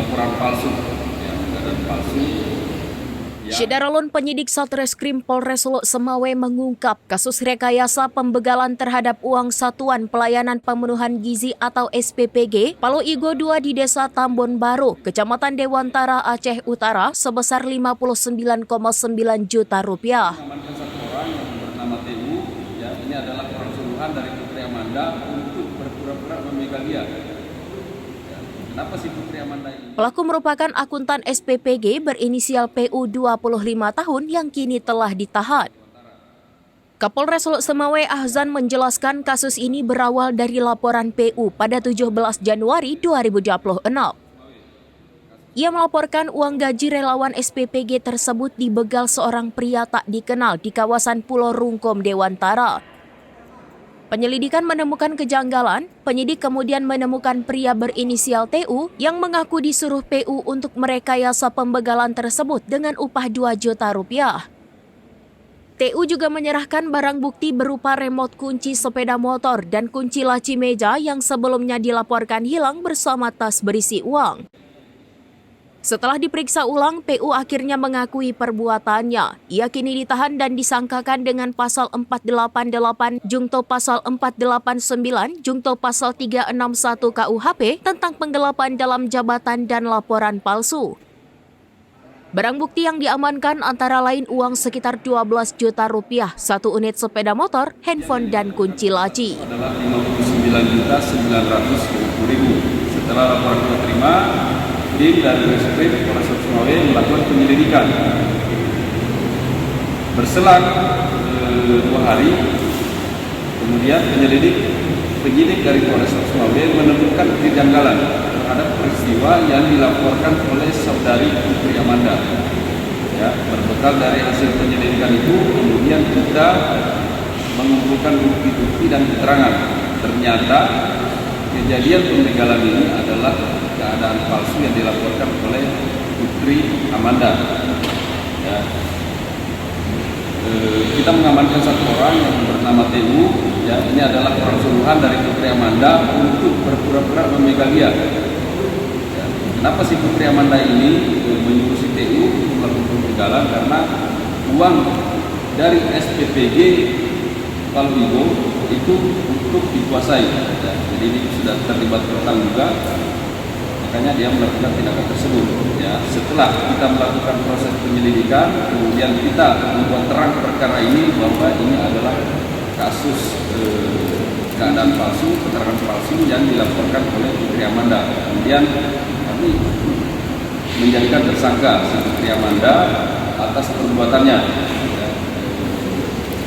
laporan palsu, ya, keadaan palsu. Syederalun penyidik Satreskrim Polres Lok Semawe mengungkap kasus rekayasa pembegalan terhadap uang Satuan Pelayanan Pemenuhan Gizi atau SPPG Palo Igo 2 di Desa Tambon Baru, Kecamatan Dewantara, Aceh Utara sebesar 59,9 juta rupiah. Mengamankan satu orang yang bernama TU, ya, ini adalah orang suruhan dari Putri Amanda untuk berpura-pura memegang dia. Kenapa si Putri Amanda ini? Pelaku merupakan akuntan SPPG berinisial PU 25 tahun yang kini telah ditahan. Kapolres Lok Semawe Ahzan menjelaskan kasus ini berawal dari laporan PU pada 17 Januari 2026. Ia melaporkan uang gaji relawan SPPG tersebut dibegal seorang pria tak dikenal di kawasan Pulau Rungkom, Dewantara. Penyelidikan menemukan kejanggalan, penyidik kemudian menemukan pria berinisial TU yang mengaku disuruh PU untuk merekayasa pembegalan tersebut dengan upah 2 juta rupiah. TU juga menyerahkan barang bukti berupa remote kunci sepeda motor dan kunci laci meja yang sebelumnya dilaporkan hilang bersama tas berisi uang. Setelah diperiksa ulang, PU akhirnya mengakui perbuatannya. Ia kini ditahan dan disangkakan dengan pasal 488 jungto pasal 489 jungto pasal 361 KUHP tentang penggelapan dalam jabatan dan laporan palsu. Barang bukti yang diamankan antara lain uang sekitar 12 juta rupiah, 1 unit sepeda motor, handphone, dan kunci laci. Adalah 59.950.000. Setelah laporan diterima, tim dari Reskrim Polres Lok Semawe melakukan penyelidikan. Berselang 2 hari, kemudian penyidik dari Polres Lok Semawe menemukan kejanggalan terhadap peristiwa yang dilaporkan oleh saudari Putri Amanda. Ya, berbekal dari hasil penyelidikan itu, kemudian kita mengumpulkan bukti-bukti dan keterangan. Ternyata kejadian pembegalan ini adalah keadaan palsu yang dilaporkan oleh Putri Amanda. Ya. Kita mengamankan satu orang yang bernama TU, ya, ini adalah orang suruhan dari Putri Amanda untuk berpura-pura memegang dia. Ya. Kenapa si Putri Amanda ini menyuruh si TU untuk melakukan pembegalan? Karena uang dari SPPG Palo Igo itu untuk dikuasai. Ya. Jadi ini sudah terlibat berutang juga. Makanya dia melakukan tindakan tersebut. Ya, setelah kita melakukan proses penyelidikan, kemudian kita membuat terang perkara ini bahwa ini adalah kasus keadaan palsu, keterangan palsu yang dilaporkan oleh Putri Amanda. Kemudian kami menjadikan tersangka si Putri Amanda atas perbuatannya. Ya,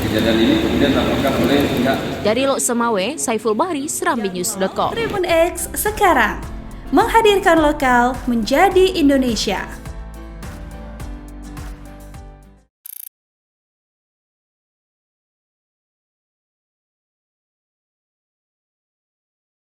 kejadian ini kemudian dilaporkan oleh pihak. Dari Lok Semawe, Saiful Bahri, SerambiNews.com. Tribun X sekarang menghadirkan lokal menjadi Indonesia.